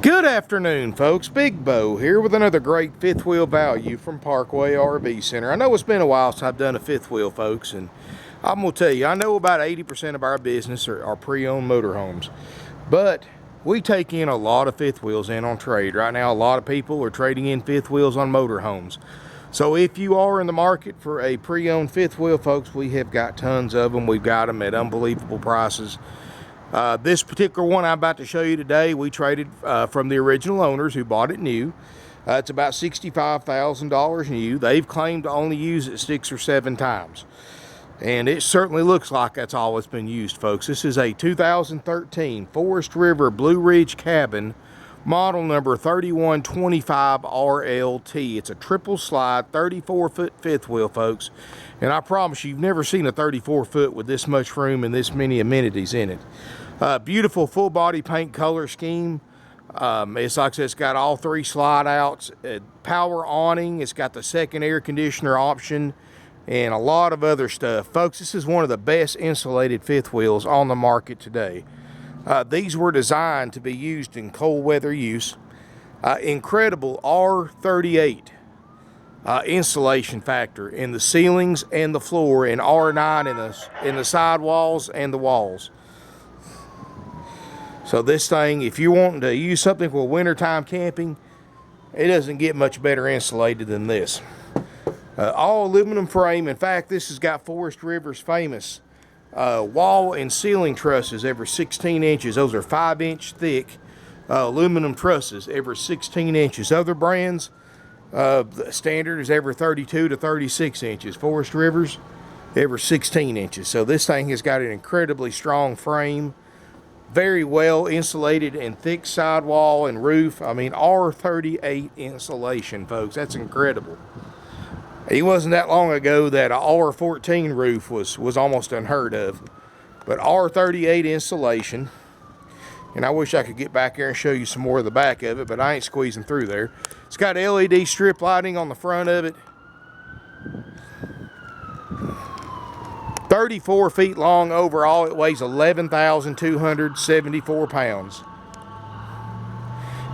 Good afternoon, folks. Big Bo here with another great fifth wheel value from Parkway RV Center. I know it's been a while since I've done a fifth wheel, folks, and I'm going to tell you, I know about 80% of our business are pre-owned motorhomes, but we take in a lot of fifth wheels in on trade. Right now, a lot of people are trading in fifth wheels on motorhomes. So if you are in the market for a pre-owned fifth wheel, folks, we have got tons of them. We've got them at unbelievable prices. This particular one I'm about to show you today, we traded from the original owners who bought it new. It's about $65,000 new. They've claimed to only use it 6 or 7 times. And it certainly looks like that's all it's been used, folks. This is a 2013 Forest River Blue Ridge cabin, model number 3125 RLT. It's a triple slide, 34-foot fifth wheel, folks. And I promise you've never seen a 34-foot with this much room and this many amenities in it. Beautiful full body paint color scheme. It's like I said, it's got all 3 slide outs, power awning, it's got the second air conditioner option, and a lot of other stuff. Folks, this is one of the best insulated fifth wheels on the market today. These were designed to be used in cold weather use. Incredible R38 insulation factor in the ceilings and the floor, and R9 in the side walls and the walls. So this thing, if you're wanting to use something for wintertime camping, it doesn't get much better insulated than this. All aluminum frame. In fact, this has got Forest River's famous wall and ceiling trusses every 16 inches. Those are 5-inch thick aluminum trusses every 16 inches. Other brands, the standard is every 32 to 36 inches. Forest River's every 16 inches. So this thing has got an incredibly strong frame. Very well insulated and thick sidewall and roof. I mean, R38 insulation, folks. That's incredible. It wasn't that long ago that a R14 roof was almost unheard of. But R38 insulation. And I wish I could get back there and show you some more of the back of it, but I ain't squeezing through there. It's got LED strip lighting on the front of it. 34 feet long overall. It weighs 11,274 pounds.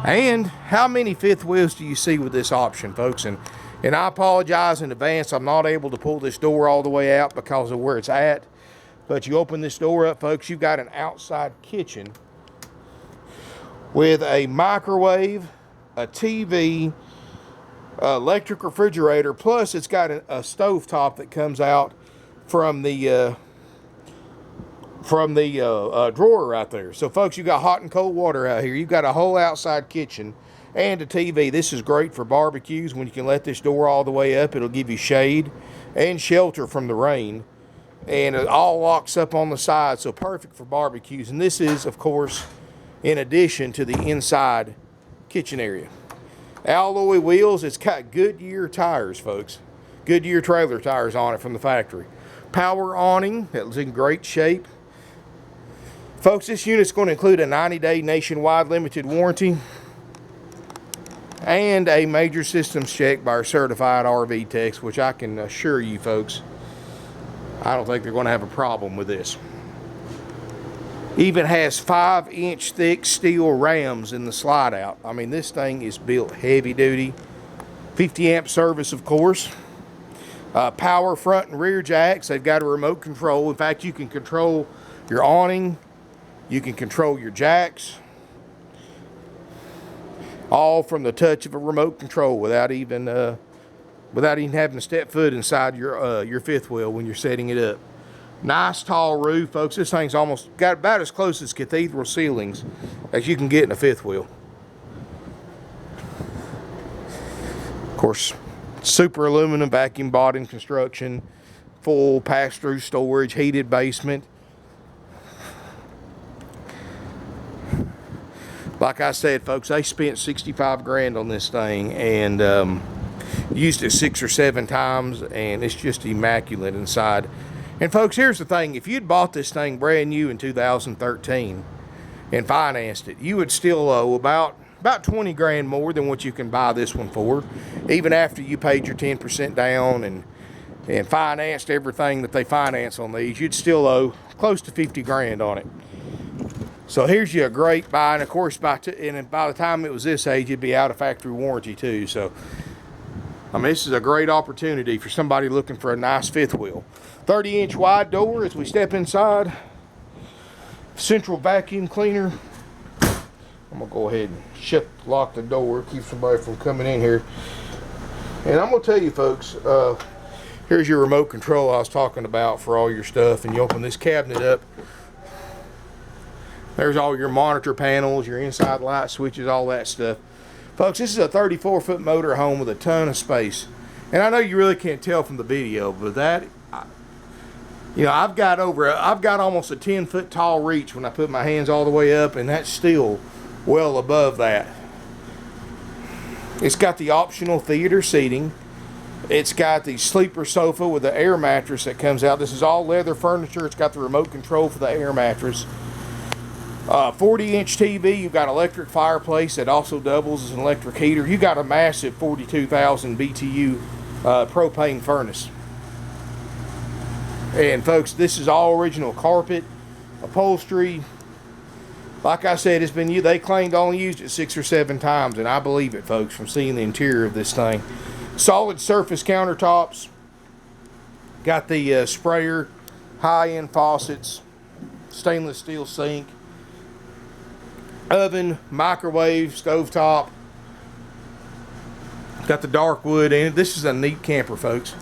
And how many fifth wheels do you see with this option, folks? And I apologize in advance. I'm not able to pull this door all the way out because of where it's at. But you open this door up, folks, you've got an outside kitchen with a microwave, a TV, electric refrigerator, plus it's got a stovetop that comes out from the drawer right there. So folks, you got hot and cold water out here. You've got a whole outside kitchen and a TV. This is great for barbecues. When you can let this door all the way up, it'll give you shade and shelter from the rain. And it all locks up on the side, so perfect for barbecues. And this is, of course, in addition to the inside kitchen area. Alloy wheels. It's got Goodyear tires, folks. Goodyear trailer tires on it from the factory. Power awning, that was in great shape. Folks, this unit's going to include a 90-day nationwide limited warranty and a major systems check by our certified RV techs, which I can assure you, folks, I don't think they're going to have a problem with this. Even has 5-inch thick steel rams in the slide out. I mean, this thing is built heavy duty. 50 amp service, of course. Power front and rear jacks. They've got a remote control. In fact, you can control your awning. You can control your jacks. All from the touch of a remote control without even having to step foot inside your fifth wheel when you're setting it up. Nice tall roof, folks. This thing's almost got about as close as cathedral ceilings as you can get in a fifth wheel. Of course, super aluminum vacuum bottom construction, full pass-through storage, heated basement. Like I said, folks, they spent 65 grand on this thing and used it 6 or 7 times, and it's just immaculate inside. And folks, here's the thing. If you'd bought this thing brand new in 2013 and financed it, you would still owe about 20 grand more than what you can buy this one for, even after you paid your 10% down and financed everything that they finance on these. You'd still owe close to 50 grand on it. So here's you a great buy, and of course by the time it was this age, it'd be out of factory warranty too. So I mean, this is a great opportunity for somebody looking for a nice fifth wheel. 30-inch wide door as we step inside. Central vacuum cleaner. I'm gonna go ahead and lock the door, keep somebody from coming in here. And I'm gonna tell you folks, here's your remote control I was talking about for all your stuff. And you open this cabinet up. There's all your monitor panels, your inside light switches, all that stuff. Folks, this is a 34-foot motor home with a ton of space. And I know you really can't tell from the video, but that, you know, I've got almost a 10-foot tall reach when I put my hands all the way up, and that's still well above that. It's got the optional theater seating. It's got the sleeper sofa with the air mattress that comes out. This is all leather furniture. It's got the remote control for the air mattress. 40-inch TV. You've got electric fireplace that also doubles as an electric heater. You got a massive 42,000 BTU propane furnace. And folks, this is all original carpet, upholstery. Like I said, it's been they claimed only used it 6 or 7 times, and I believe it, folks, from seeing the interior of this thing. Solid surface countertops. Got the sprayer, high-end faucets, stainless steel sink, oven, microwave, stovetop. Got the dark wood in it. This is a neat camper, folks.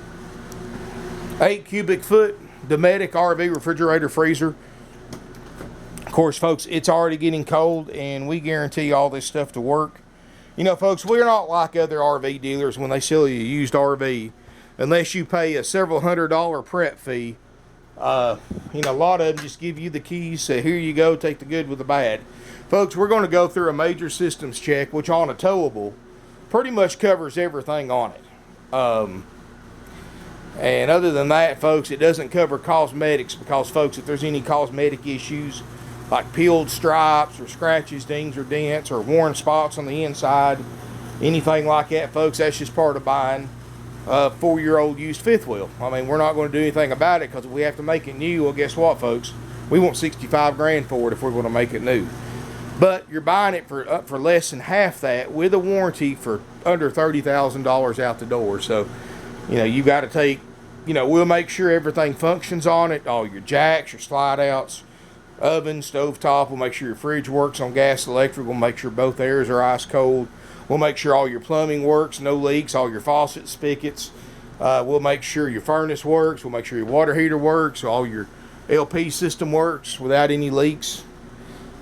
8 cubic foot Dometic RV refrigerator freezer. Of course, folks, it's already getting cold, and we guarantee all this stuff to work. You know, folks, we're not like other RV dealers when they sell you a used RV, unless you pay a several $100 prep fee. You know, a lot of them just give you the keys, say, here you go, take the good with the bad. Folks, we're going to go through a major systems check, which on a towable pretty much covers everything on it. And other than that, folks, it doesn't cover cosmetics because, folks, if there's any cosmetic issues like peeled stripes or scratches, dings or dents or worn spots on the inside, anything like that, folks, that's just part of buying a 4-year-old used fifth wheel. I mean, we're not going to do anything about it because if we have to make it new, well, guess what, folks? We want 65 grand for it if we're going to make it new. But you're buying it for less than half that with a warranty for under $30,000 out the door. So, you know, you got to take, you know, we'll make sure everything functions on it. All your jacks, your slide outs, oven, stovetop. We'll make sure your fridge works on gas, electric. We'll make sure both airs are ice cold. We'll make sure all your plumbing works, no leaks, all your faucets, spigots. We'll make sure your furnace works. We'll make sure your water heater works. All your LP system works without any leaks.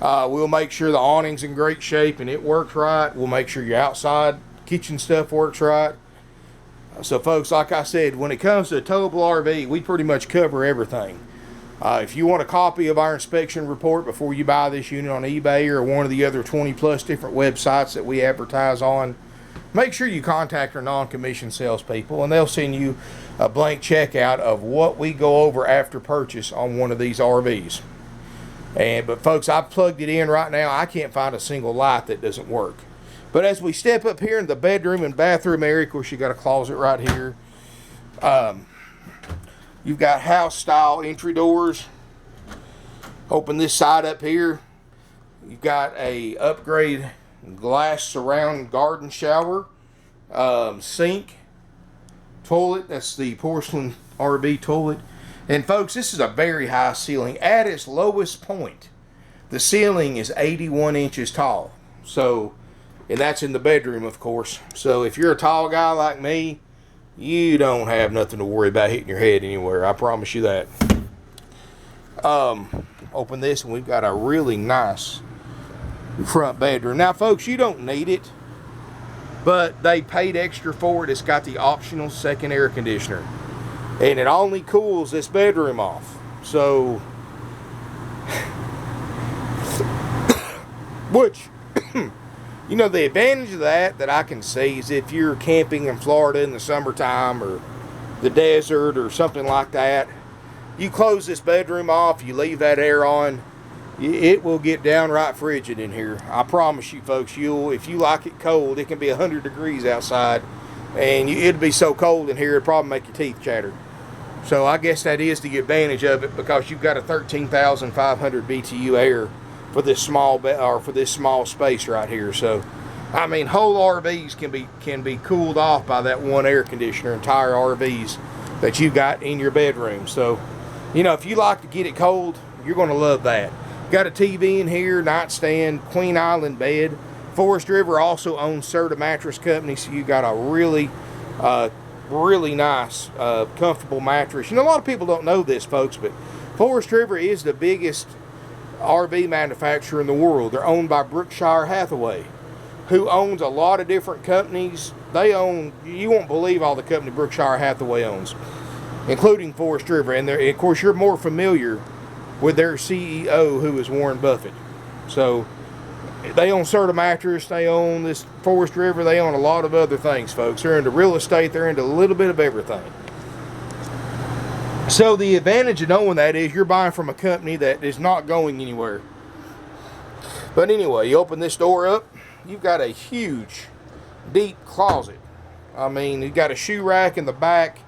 We'll make sure the awning's in great shape and it works right. We'll make sure your outside kitchen stuff works right. So, folks, like I said, when it comes to a towable RV, we pretty much cover everything. If you want a copy of our inspection report before you buy this unit on eBay or one of the other 20-plus different websites that we advertise on, make sure you contact our non-commissioned salespeople, and they'll send you a blank checkout of what we go over after purchase on one of these RVs. But, folks, I've plugged it in right now. I can't find a single light that doesn't work. But as we step up here in the bedroom and bathroom area, of course, you got a closet right here. You've got house-style entry doors. Open this side up here. You've got a upgrade glass surround garden shower, sink, toilet. That's the porcelain RV toilet. And, folks, this is a very high ceiling. At its lowest point, the ceiling is 81 inches tall. So, and that's in the bedroom, of course. So if you're a tall guy like me, you don't have nothing to worry about hitting your head anywhere. I promise you that. Open this, and we've got a really nice front bedroom. Now, folks, you don't need it, but they paid extra for it. It's got the optional second air conditioner, and it only cools this bedroom off. So, which, you know, the advantage of that I can see is if you're camping in Florida in the summertime or the desert or something like that, you close this bedroom off, you leave that air on, it will get downright frigid in here. I promise you, folks, if you like it cold, it can be 100 degrees outside, and it'll be so cold in here, it'll probably make your teeth chatter. So I guess that is the advantage of it, because you've got a 13,500 BTU air for this small for this small space right here. So, I mean, whole RVs can be cooled off by that one air conditioner. Entire RVs that you got in your bedroom. So, you know, if you like to get it cold, you're going to love that. Got a TV in here, nightstand, Queen Island bed. Forest River also owns Serta Mattress Company, so you got a really nice, comfortable mattress. You know, a lot of people don't know this, folks, but Forest River is the biggest RV manufacturer in the world. They're owned by Berkshire Hathaway, who owns a lot of different companies. They own, you won't believe all the company Berkshire Hathaway owns, including Forest River. And of course, you're more familiar with their CEO, who is Warren Buffett. So they own Serta Mattress, they own this Forest River, they own a lot of other things, folks. They're into real estate, they're into a little bit of everything. So the advantage of knowing that is you're buying from a company that is not going anywhere. But anyway, you open this door up, you've got a huge, deep closet. I mean, you've got a shoe rack in the back.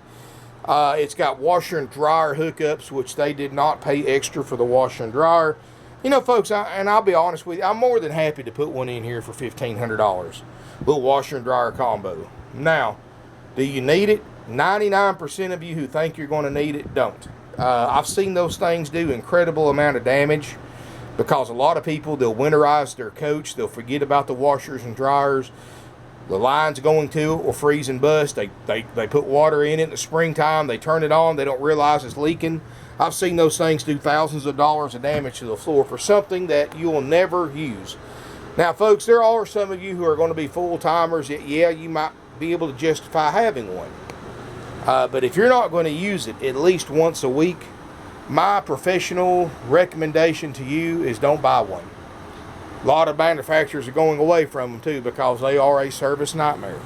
It's got washer and dryer hookups, which they did not pay extra for the washer and dryer. You know, folks, and I'll be honest with you, I'm more than happy to put one in here for $1,500. Little washer and dryer combo. Now, do you need it? 99% of you who think you're going to need it don't. I've seen those things do incredible amount of damage because a lot of people, they'll winterize their coach. They'll forget about the washers and dryers. The lines going to it will freeze and bust. They put water in it in the springtime. They turn it on. They don't realize it's leaking. I've seen those things do thousands of dollars of damage to the floor for something that you'll never use. Now, folks, there are some of you who are going to be full-timers. Yeah, you might be able to justify having one. But if you're not going to use it at least once a week, my professional recommendation to you is don't buy one. A lot of manufacturers are going away from them too because they are a service nightmare.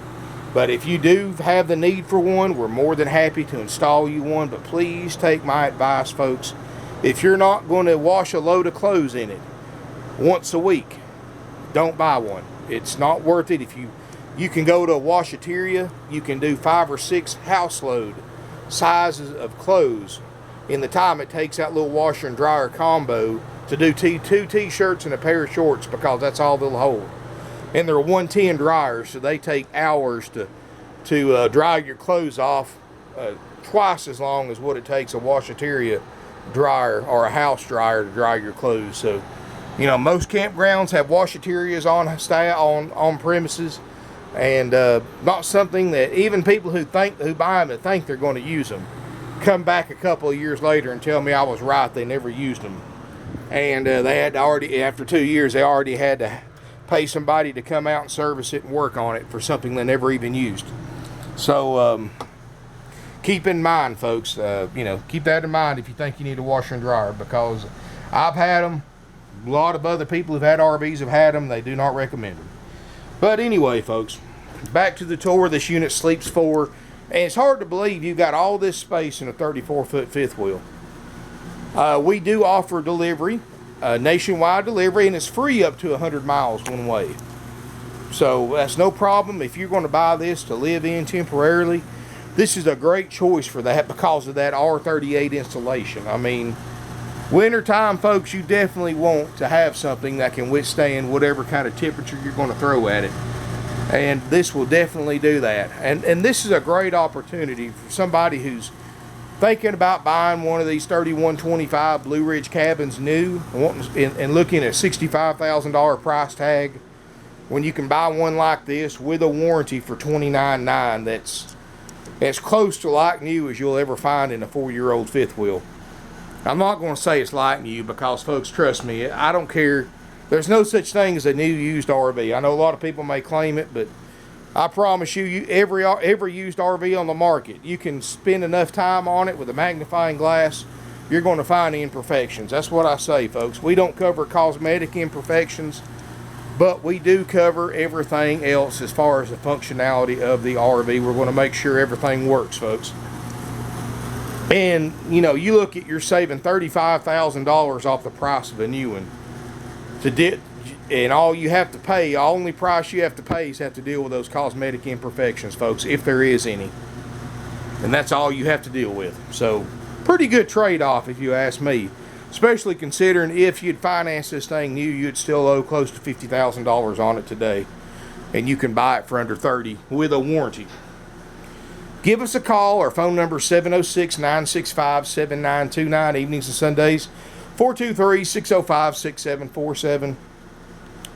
But if you do have the need for one, we're more than happy to install you one. But please take my advice, folks. If you're not going to wash a load of clothes in it once a week, don't buy one. It's not worth it. If you can go to a washateria, you can do 5 or 6 house load sizes of clothes in the time it takes that little washer and dryer combo to do 2 t-shirts and a pair of shorts, because that's all they'll hold. And they're 110 dryers, so they take hours to dry your clothes off, twice as long as what it takes a washateria dryer or a house dryer to dry your clothes. So, you know, most campgrounds have washaterias on premises, and not something that even people who buy them that think they're going to use them come back a couple of years later and tell me I was right. They never used them, and they had to already, after 2 years, they already had to pay somebody to come out and service it and work on it for something they never even used. So keep in mind, folks, you know, keep that in mind if you think you need a washer and dryer, because I've had them. A lot of other people who've had RVs have had them. They do not recommend them. But anyway, folks, back to the tour. This unit sleeps 4, and it's hard to believe you've got all this space in a 34-foot fifth wheel. We do offer delivery, nationwide delivery, and it's free up to 100 miles one way. So that's no problem. If you're going to buy this to live in temporarily, this is a great choice for that because of that R38 installation. I mean, wintertime, folks, you definitely want to have something that can withstand whatever kind of temperature you're going to throw at it. And this will definitely do that. And this is a great opportunity for somebody who's thinking about buying one of these 3125 Blue Ridge cabins new and looking at $65,000 price tag, when you can buy one like this with a warranty for $29,900 that's as close to like new as you'll ever find in a 4-year-old fifth wheel. I'm not going to say it's like new because, folks, trust me, I don't care. There's no such thing as a new used RV. I know a lot of people may claim it, but I promise you, every used RV on the market, you can spend enough time on it with a magnifying glass, you're going to find imperfections. That's what I say, folks. We don't cover cosmetic imperfections, but we do cover everything else as far as the functionality of the RV. We're going to make sure everything works, folks. And, you know, you look at, you're saving $35,000 off the price of a new one. And all you have to pay, the only price you have to pay is have to deal with those cosmetic imperfections, folks, if there is any. And that's all you have to deal with. So, pretty good trade-off if you ask me. Especially considering if you'd finance this thing new, you'd still owe close to $50,000 on it today. And you can buy it for under $30,000 with a warranty. Give us a call. Our phone number is 706-965-7929, evenings and Sundays, 423-605-6747.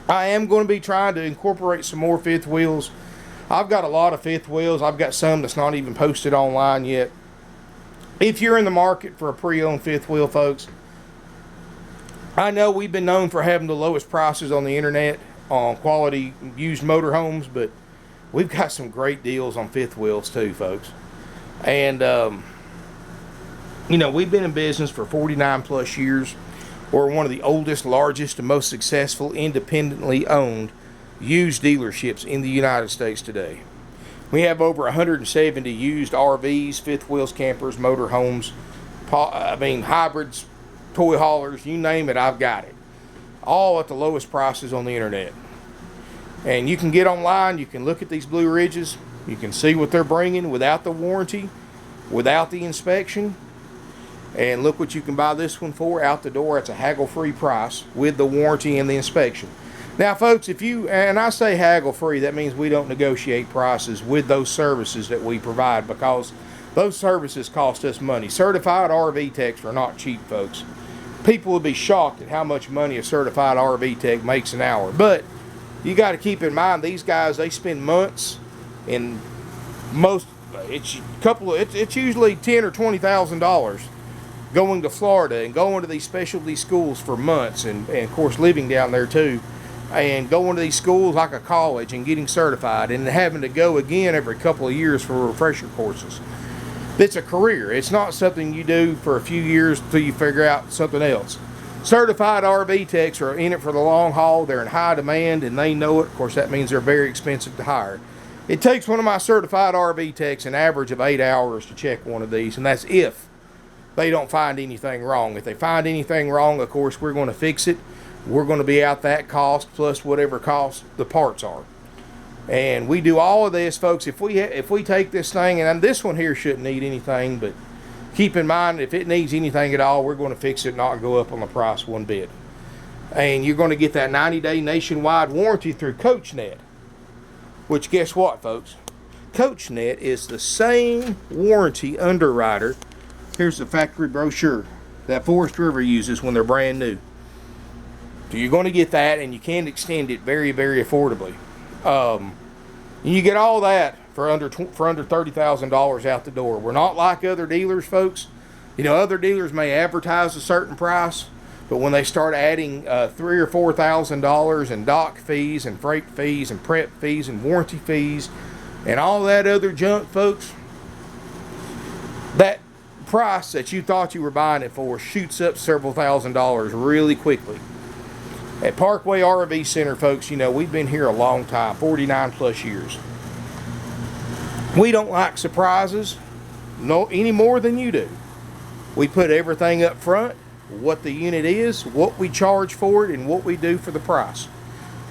I am going to be trying to incorporate some more fifth wheels. I've got a lot of fifth wheels. I've got some that's not even posted online yet. If you're in the market for a pre-owned fifth wheel, folks, I know we've been known for having the lowest prices on the internet on quality used motorhomes, but we've got some great deals on fifth wheels too, folks. And, you know, we've been in business for 49 plus years. We're one of the oldest, largest, and most successful independently owned used dealerships in the United States today. We have over 170 used RVs, fifth wheels, campers, motorhomes, hybrids, toy haulers, you name it, I've got it. All at the lowest prices on the internet. And you can get online, you can look at these Blue Ridges, you can see what they're bringing without the warranty, without the inspection. And look what you can buy this one for out the door. It's a haggle-free price with the warranty and the inspection. Now, folks, if you, and I say haggle-free, that means we don't negotiate prices with those services that we provide, because those services cost us money. Certified RV techs are not cheap, folks. People would be shocked at how much money a certified RV tech makes an hour. But you got to keep in mind, these guys, they spend months in it's usually $10,000 or $20,000 going to Florida and going to these specialty schools for months, and of course living down there too, and going to these schools like a college and getting certified and having to go again every couple of years for refresher courses. It's a career. It's not something you do for a few years until you figure out something else. Certified RV techs are in it for the long haul. They're in high demand and they know it. Of course, that means they're very expensive to hire. It takes one of my certified RV techs an average of 8 hours to check one of these, and that's if they don't find anything wrong. If they find anything wrong, of course, we're going to fix it. We're going to be out that cost plus whatever cost the parts are. And we do all of this, folks. If we take this thing, and this one here shouldn't need anything, but keep in mind, if it needs anything at all, we're going to fix it, not go up on the price one bit. And you're going to get that 90-day nationwide warranty through CoachNet. Which, guess what, folks? CoachNet is the same warranty underwriter. Here's the factory brochure that Forest River uses when they're brand new. So you're going to get that, and you can extend it very, very affordably. You get all that for under $30,000 out the door. We're not like other dealers, folks. You know, other dealers may advertise a certain price, but when they start adding $3,000 or $4,000 in dock fees and freight fees and prep fees and warranty fees and all that other junk, folks, that price that you thought you were buying it for shoots up several $1,000s really quickly. At Parkway RV Center, folks, you know, we've been here a long time, 49 plus years. We don't like surprises any more than you do. We put everything up front, what the unit is, what we charge for it, and what we do for the price.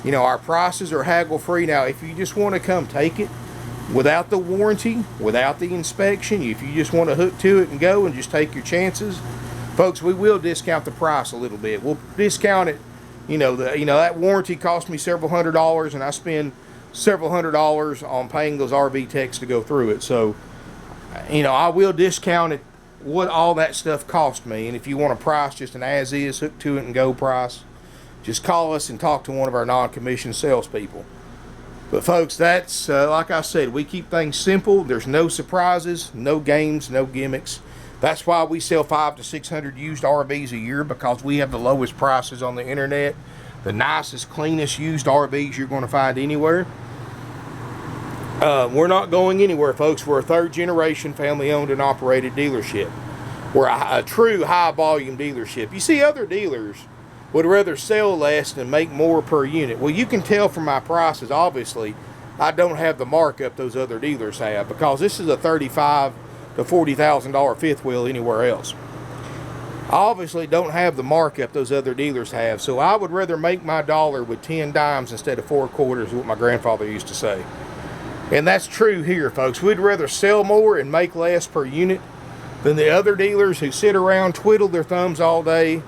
You know, our prices are haggle free. Now, if you just want to come take it without the warranty, without the inspection, if you just want to hook to it and go and just take your chances, folks, we will discount the price a little bit. We'll discount it. You know, that warranty cost me several $100s, and I spend several $100s on paying those RV techs to go through it. So, you know, I will discount it, what all that stuff cost me. And if you want a price, just an as-is, hook to it and go price, just call us and talk to one of our non-commissioned salespeople. But folks, that's like I said, we keep things simple. There's no surprises, no games, no gimmicks. That's why we sell 500 to 600 used RVs a year, because we have the lowest prices on the internet, the nicest, cleanest used RVs you're going to find anywhere. We're not going anywhere, folks. We're a third-generation family-owned and operated dealership. We're a true high-volume dealership. You see, other dealers would rather sell less than make more per unit. Well, you can tell from my prices, obviously, I don't have the markup those other dealers have, because this is a $35,000 to $40,000 fifth wheel anywhere else. I obviously don't have the markup those other dealers have, so I would rather make my dollar with 10 dimes instead of 4 quarters, what my grandfather used to say. And that's true here, folks. We'd rather sell more and make less per unit than the other dealers who sit around, twiddle their thumbs all day,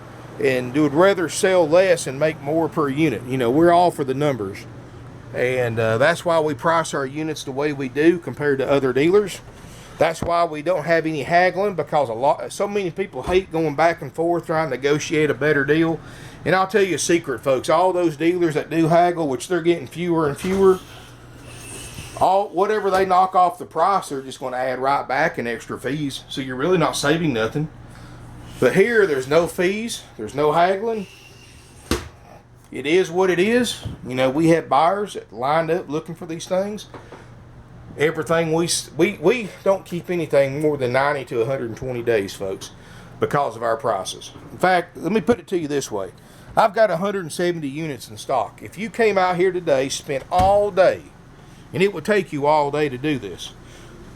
and would rather sell less and make more per unit. You know, we're all for the numbers, and that's why we price our units the way we do compared to other dealers. That's why we don't have any haggling, because so many people hate going back and forth trying to negotiate a better deal. And I'll tell you a secret, folks. All those dealers that do haggle, which they're getting fewer and fewer, whatever they knock off the price, they're just going to add right back in extra fees. So you're really not saving nothing. But here, there's no fees. There's no haggling. It is what it is. You know, we have buyers that lined up looking for these things. Everything we don't keep anything more than 90 to 120 days, folks, because of our prices. In fact, let me put it to you this way. I've got 170 units in stock. If you came out here today, spent all day, and it would take you all day to do this,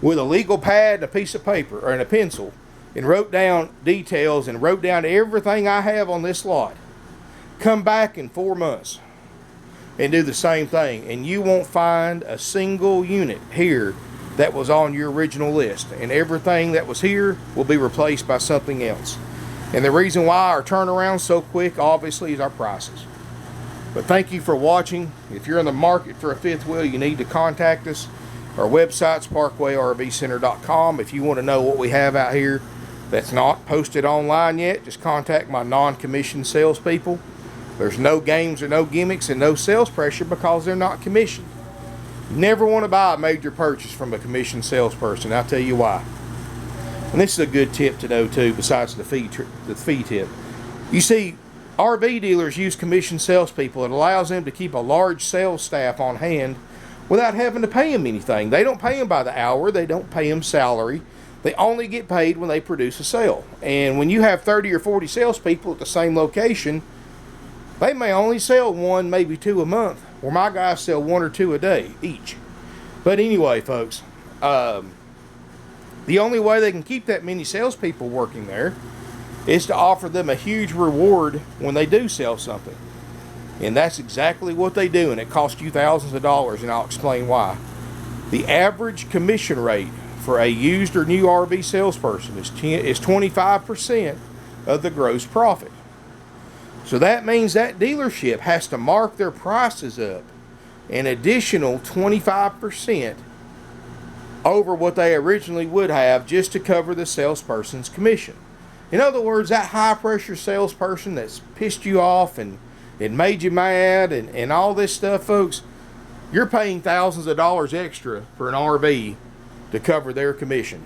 with a legal pad and a piece of paper or and a pencil, and wrote down details and wrote down everything I have on this lot, come back in 4 months and do the same thing, and you won't find a single unit here that was on your original list, and everything that was here will be replaced by something else. And the reason why our turnaround's so quick, obviously, is our prices. But thank you for watching. If you're in the market for a fifth wheel, you need to contact us. Our website's parkway.rvcenter.com. If you want to know what we have out here that's not posted online yet, just contact my non-commissioned salespeople. There's no games or no gimmicks and no sales pressure because they're not commissioned. You never want to buy a major purchase from a commissioned salesperson. I'll tell you why. And this is a good tip to know too, besides the fee tip. You see, RV dealers use commissioned salespeople. It allows them to keep a large sales staff on hand without having to pay them anything. They don't pay them by the hour. They don't pay them salary. They only get paid when they produce a sale. And when you have 30 or 40 salespeople at the same location, they may only sell one, maybe two a month, where my guys sell one or two a day each. But anyway, folks, the only way they can keep that many salespeople working there is to offer them a huge reward when they do sell something. And that's exactly what they do, and it costs you thousands of dollars, and I'll explain why. The average commission rate for a used or new RV salesperson is 25% of the gross profit. So that means that dealership has to mark their prices up an additional 25% over what they originally would have just to cover the salesperson's commission. In other words, that high pressure salesperson that's pissed you off and it made you mad and all this stuff, folks, you're paying thousands of dollars extra for an RV to cover their commission.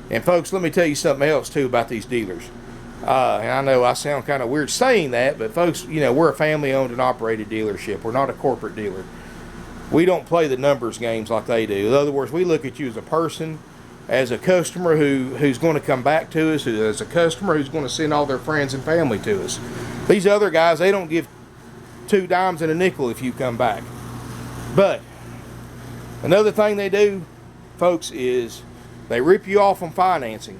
And folks, let me tell you something else too about these dealers. And I know I sound kind of weird saying that, but folks, you know, we're a family owned and operated dealership. We're not a corporate dealer. We don't play the numbers games like they do. In other words, we look at you as a person, as a customer who's going to come back to us, as a customer who's going to send all their friends and family to us. These other guys, they don't give 2 dimes and a nickel if you come back. But another thing they do, folks, is they rip you off on financing.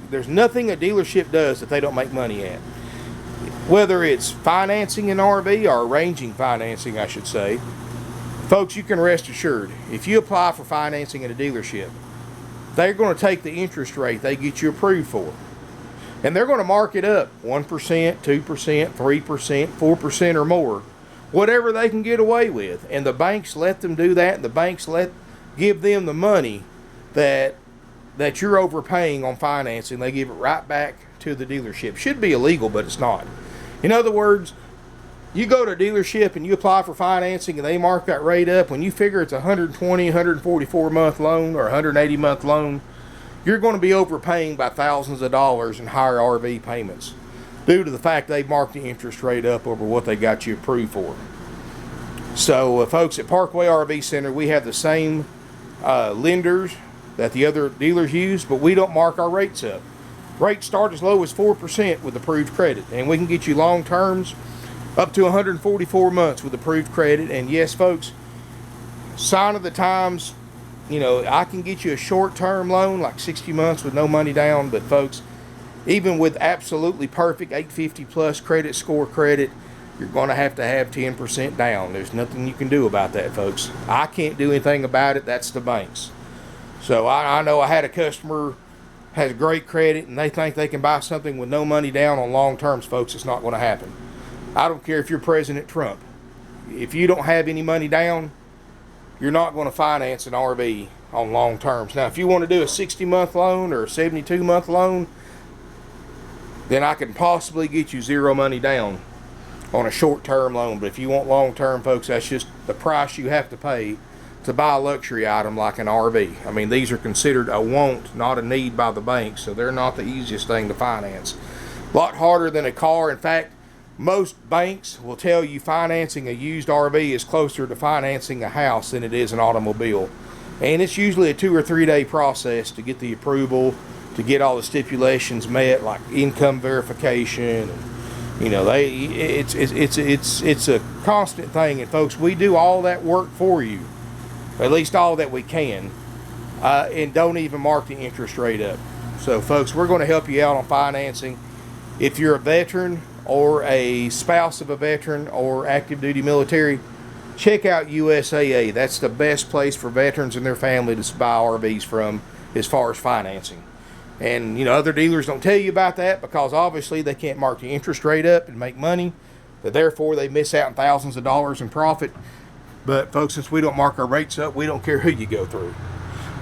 There's nothing a dealership does that they don't make money at. Whether it's financing an RV or arranging financing, I should say. Folks, you can rest assured, if you apply for financing at a dealership, they're going to take the interest rate they get you approved for. And they're going to mark it up 1%, 2%, 3%, 4% or more. Whatever they can get away with. And the banks let them do that. And the banks give them the money that you're overpaying on financing. They give it right back to the dealership. Should be illegal, but it's not. In other words, you go to a dealership and you apply for financing and they mark that rate up. When you figure it's a 120, 144 month loan or 180 month loan, you're going to be overpaying by thousands of dollars in higher RV payments due to the fact they marked the interest rate up over what they got you approved for. So folks, at Parkway RV Center, we have the same lenders that the other dealers use, but we don't mark our rates up. Rates start as low as 4% with approved credit, and we can get you long terms up to 144 months with approved credit. And yes, folks, sign of the times, you know, I can get you a short-term loan like 60 months with no money down, but folks, even with absolutely perfect 850 plus credit score credit, you're going to have 10% down. There's nothing you can do about that, folks. I can't do anything about it. That's the banks. So I know I had a customer has great credit and they think they can buy something with no money down on long terms, folks, it's not going to happen. I don't care if you're President Trump. If you don't have any money down, you're not going to finance an RV on long terms. Now, if you want to do a 60-month loan or a 72-month loan, then I can possibly get you zero money down on a short-term loan. But if you want long-term, folks, that's just the price you have to pay to buy a luxury item like an RV. I mean, these are considered a want, not a need by the bank, so they're not the easiest thing to finance. A lot harder than a car. In fact, most banks will tell you financing a used RV is closer to financing a house than it is an automobile. And it's usually a 2 or 3 day process to get the approval, to get all the stipulations met, like income verification. You know, it's a constant thing. And folks, we do all that work for you, at least all that we can, and don't even mark the interest rate up. So folks, we're going to help you out on financing. If you're a veteran or a spouse of a veteran or active duty military, check out USAA. That's the best place for veterans and their family to buy RVs from as far as financing. And, you know, other dealers don't tell you about that because obviously they can't mark the interest rate up and make money. But therefore, they miss out on thousands of dollars in profit. But, folks, since we don't mark our rates up, we don't care who you go through.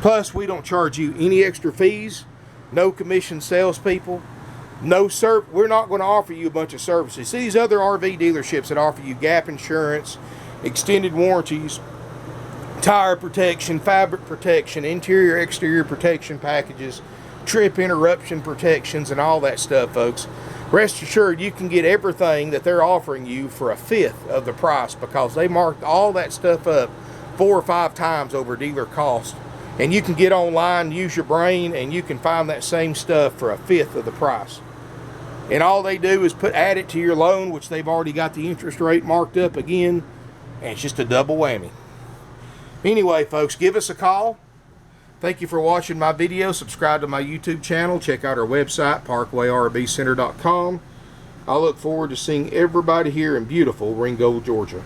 Plus, we don't charge you any extra fees, no commission salespeople, we're not going to offer you a bunch of services. See these other RV dealerships that offer you gap insurance, extended warranties, tire protection, fabric protection, interior, exterior protection packages, trip interruption protections, and all that stuff, folks. Rest assured, you can get everything that they're offering you for a fifth of the price because they marked all that stuff up 4 or 5 times over dealer cost. And you can get online, use your brain, and you can find that same stuff for a fifth of the price. And all they do is add it to your loan, which they've already got the interest rate marked up again, and it's just a double whammy. Anyway, folks, give us a call. Thank you for watching my video. Subscribe to my YouTube channel. Check out our website, parkway.rvcenter.com. I look forward to seeing everybody here in beautiful Ringgold, Georgia.